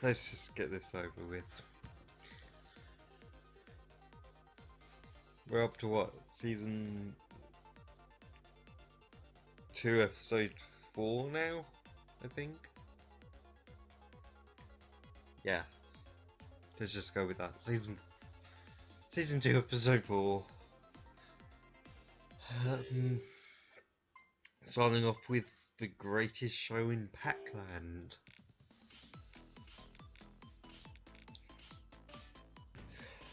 Let's just get this over with. We're up to what? Season 2, episode 4 now, I think? Yeah. Let's just go with that. Season 2, episode 4. Starting off with the greatest show in Pac-Land.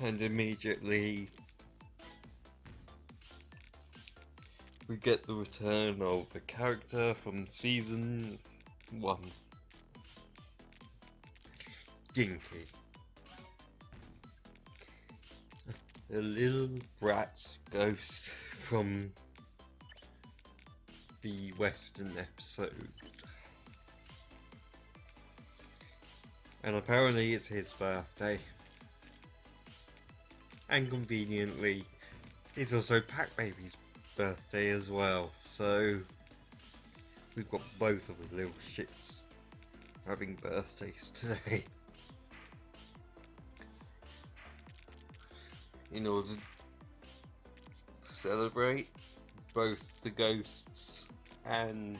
And immediately we get the return of a character from season 1. Dinky. A little brat ghost from the Western episode. And apparently it's his birthday. And conveniently, it's also Pac Baby's birthday as well. So we've got both of the little shits having birthdays today. In order to celebrate, both the ghosts and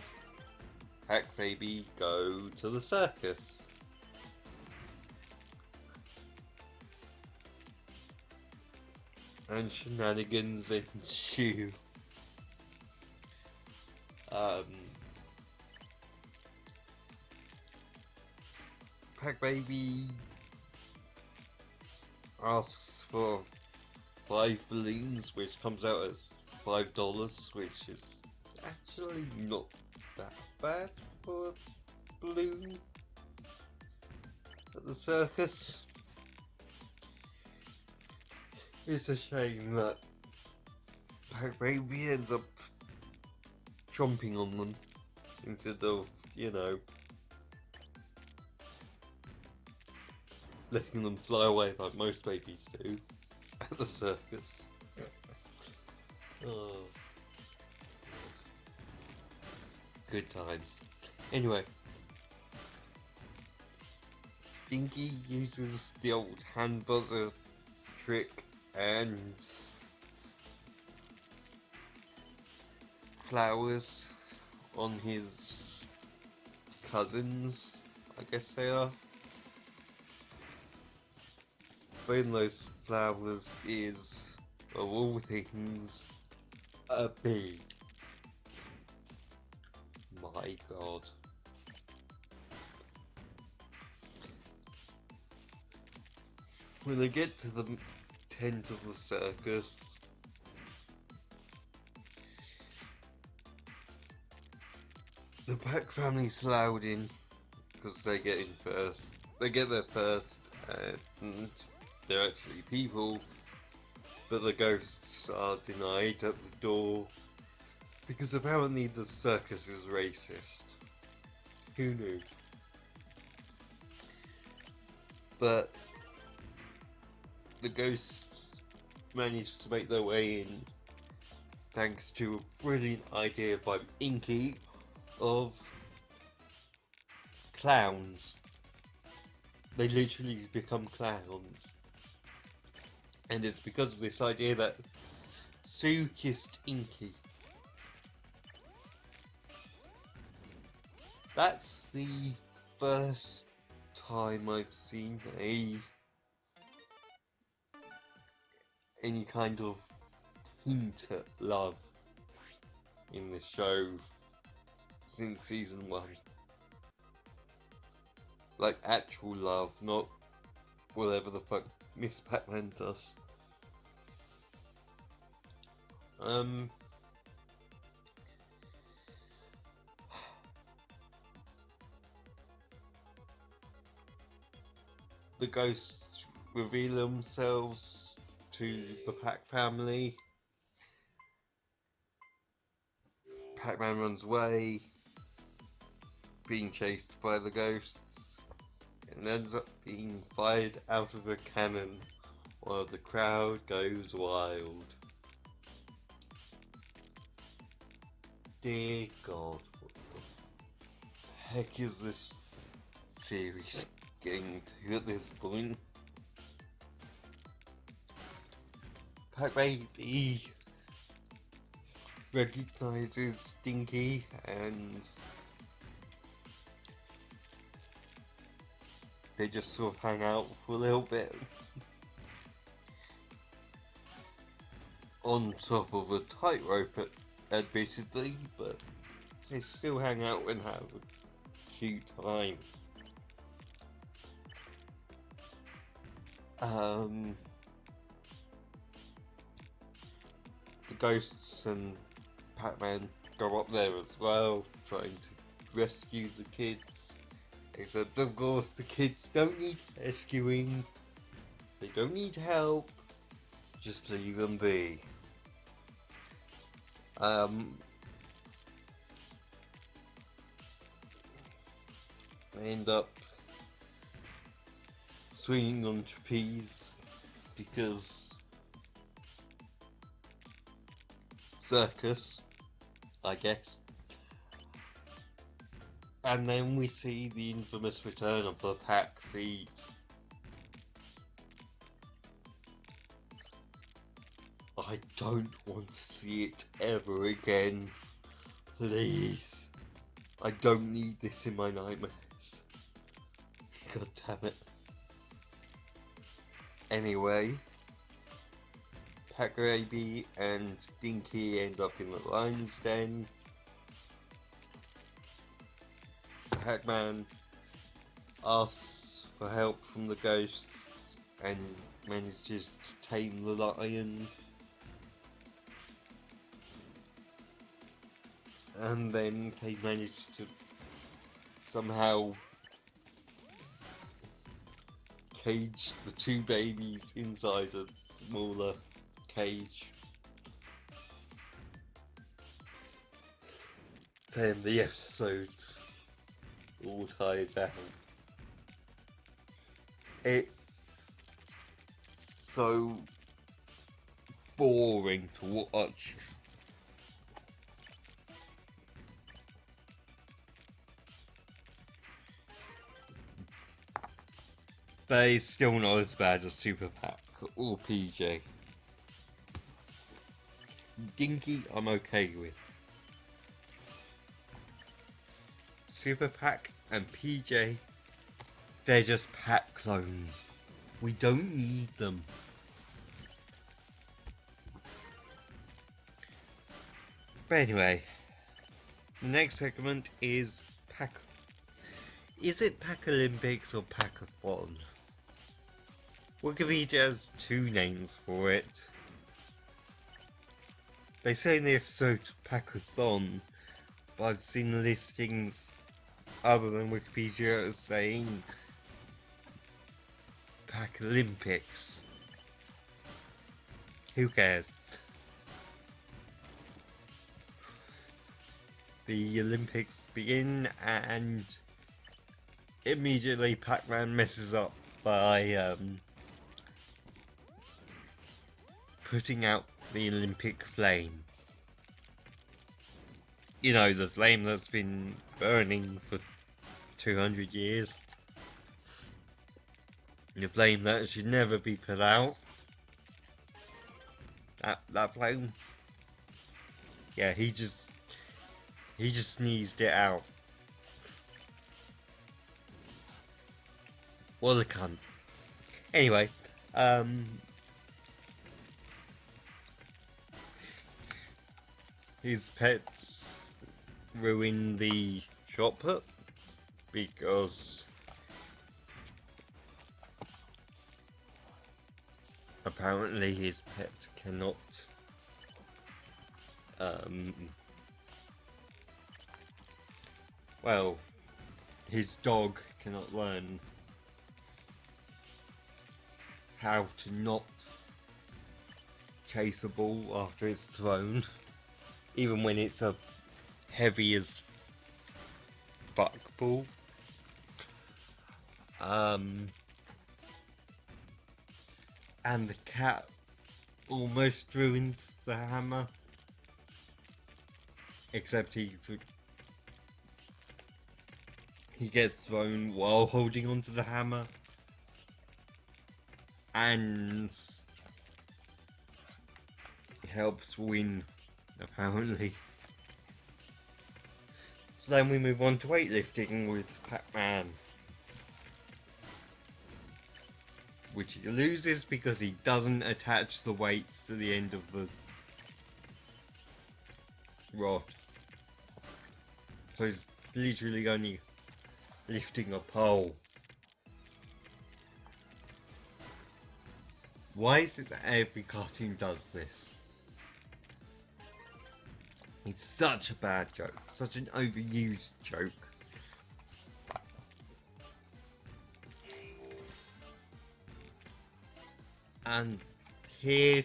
Pac Baby go to the circus. And shenanigans ensue. Pac Baby asks for 5 balloons, which comes out as $5, which is actually not that bad for a balloon at the circus. It's a shame that Pac Baby ends up chomping on them instead of, you know, letting them fly away like most babies do at the circus. Oh, good times. Anyway, Dinky uses the old hand buzzer trick and flowers on his cousins, I guess they are. But in those flowers is, of all things, a bee. My god. When they get to the tent of the circus, the Pac family's allowed in because they get in first. They get there first, and they're actually people, but the ghosts are denied at the door because apparently the circus is racist. Who knew? But the ghosts managed to make their way in thanks to a brilliant idea by Inky of clowns. They literally become clowns. And it's because of this idea that Sue kissed Inky. That's the first time I've seen any kind of hint at love in the show since season 1. Like actual love, not whatever the fuck Miss Pac Man does. The ghosts reveal themselves to the Pac family. Pac Man runs away, being chased by the ghosts, and ends up being fired out of a cannon while the crowd goes wild. Dear God, what the heck is this series getting to at this point. Pac Baby recognizes Stinky and they just sort of hang out for a little bit on top of a tightrope, admittedly, but they still hang out and have a cute time. The ghosts and Pac Man go up there as well, trying to rescue the kids. Except, of course, the kids don't need rescuing. They don't need help. Just leave them be. They end up swinging on trapeze because circus, I guess. And then we see the infamous return of the Pac feet. I don't want to see it ever again. Please. I don't need this in my nightmares. God damn it. Anyway, Pac Baby and Dinky end up in the lion's den. Pac Man asks for help from the ghosts and manages to tame the lion. And then they manage to somehow cage the two babies inside a smaller cage. To end the episode all tied down. It's so boring to watch. But it's still not as bad as Super Pac or PJ. Dinky, I'm okay with. Super Pac and PJ, they're just Pac clones. We don't need them. But anyway, the next segment is Pac. Is it Pac Olympics or Pac-a-thon? Wikipedia has two names for it. They say in the episode Pac-a-thon, but I've seen listings other than Wikipedia as saying Pac Olympics. Who cares? The Olympics begin and immediately Pac Man messes up by putting out the Olympic flame. You know, the flame that's been burning for 200 years. The flame that should never be put out. That flame. Yeah, he just sneezed it out. What a cunt. Anyway, his pets ruin the shot put because apparently his pet cannot well, his dog cannot learn how to not chase a ball after it's thrown, even when it's a heavy as fuck ball. And the cat almost ruins the hammer, he gets thrown while holding onto the hammer, and helps win, apparently. So then we move on to weightlifting with Pac Man, which he loses because he doesn't attach the weights to the end of the rod. So he's literally only lifting a pole. Why is it that every cartoon does this? It's such a bad joke, such an overused joke. And here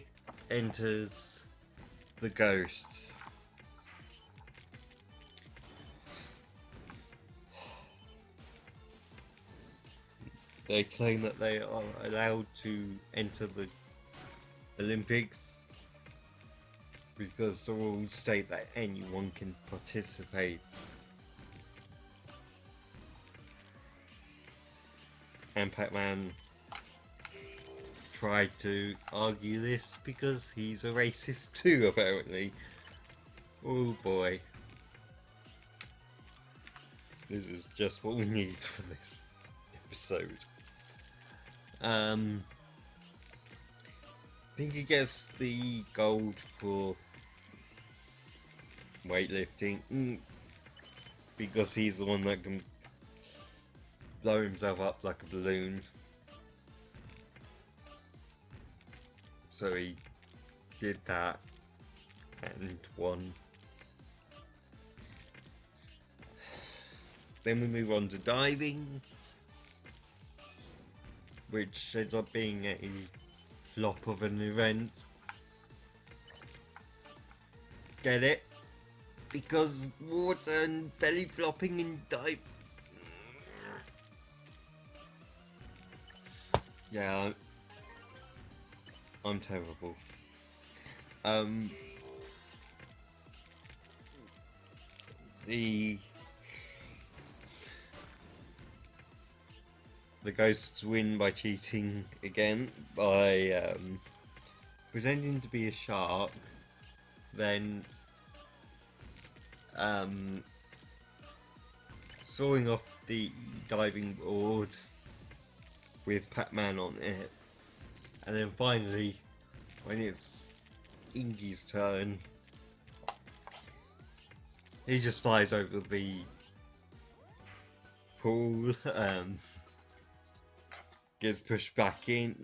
enters the ghosts. They claim that they are allowed to enter the Olympics because the rules state that anyone can participate. And Pac Man tried to argue this because he's a racist too, apparently. Oh boy. This is just what we need for this episode. I think he gets the gold for weightlifting because he's the one that can blow himself up like a balloon. So he did that and won. Then we move on to diving, which ends up being a flop of an event. Get it? Because water and belly flopping and dive. Yeah, I'm terrible. The ghosts win by cheating again, by pretending to be a shark, then sawing off the diving board with Pac Man on it, and then finally, when it's Ingy's turn, he just flies over the pool, gets pushed back in,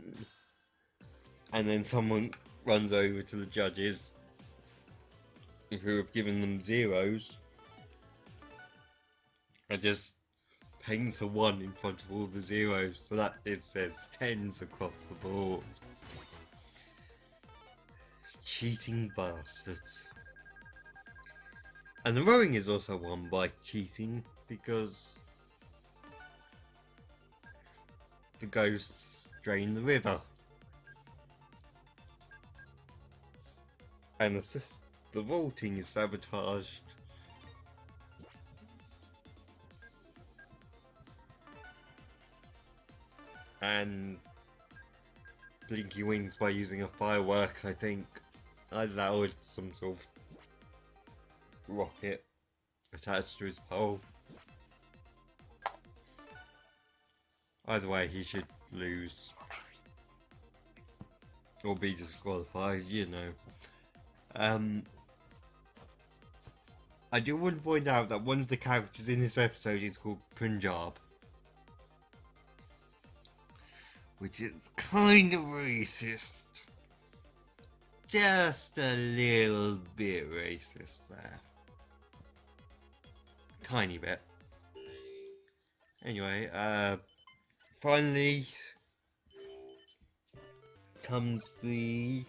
and then someone runs over to the judges who have given them zeros and just paints a 1 in front of all the zeros, so that it says 10s across the board. Cheating bastards. And the rowing is also won by cheating because the ghosts drain the river. And the vaulting is sabotaged. And Blinky wins by using a firework, I think. Either that or some sort of rocket attached to his pole. Either way, he should lose. Or be disqualified, you know. I do want to point out that one of the characters in this episode is called Punjab, which is kind of racist. Just a little bit racist there. Tiny bit. Anyway, finally comes the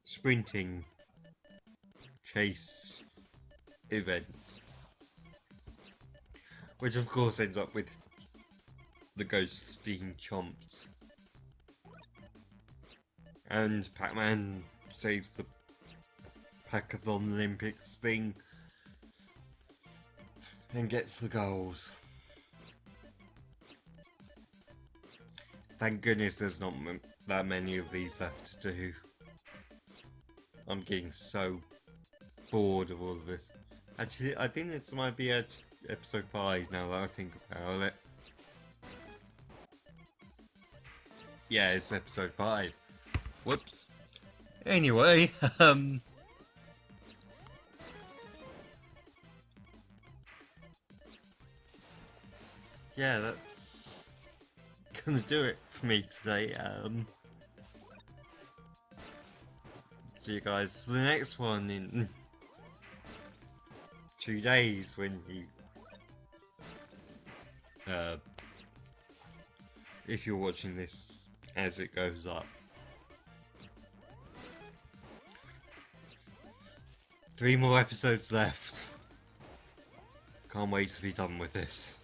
sprinting chase event, which of course ends up with the ghosts being chomped, and Pac Man saves the Pacathon Olympics thing and gets the gold. Thank goodness there's not that many of these left to do. I'm getting so bored of all of this. Actually, I think this might be episode 5 now that I think about it. Yeah, it's episode 5. Whoops. Anyway, yeah, that's gonna do it for me today. See you guys for the next one in 2 days when you, if you're watching this as it goes up. 3 more episodes left. Can't wait to be done with this.